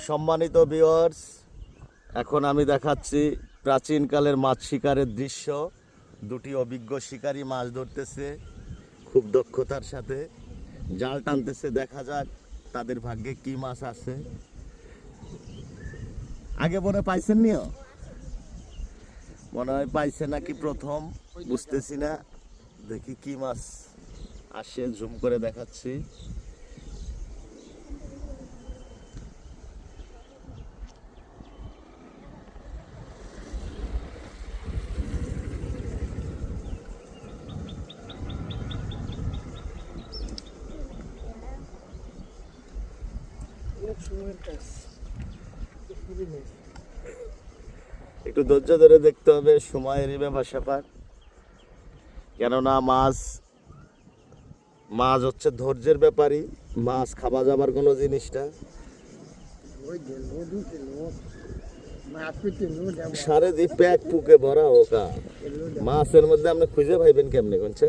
সম্মানিত ভিউয়ার্স, এখন আমি দেখাচ্ছি প্রাচীনকালের মাছ শিকারের দৃশ্য। দুটি অভিজ্ঞ শিকারী মাছ ধরতেছে খুব দক্ষতার সাথে, জাল টানতেছে। দেখা যাক তাদের ভাগ্যে কি মাছ আছে। আগে মনে পাইছেন নিও, মনে হয় পাইছে নাকি প্রথম, বুঝতেছি না। দেখি কি মাছ আসে, জুম করে দেখাচ্ছি। একটু ধৈর্য ধরে দেখতে হবে, সময়ের ব্যাপার। কেননা মাছ হচ্ছে ধৈর্যের ব্যাপারই। মাছ খাওয়া যাবার কোনো জিনিসটা। সারে দি প্যাক পুকে ভরা হোকা মাছের মধ্যে আপনি খুঁজে পাইবেন কেমনে কোনছে।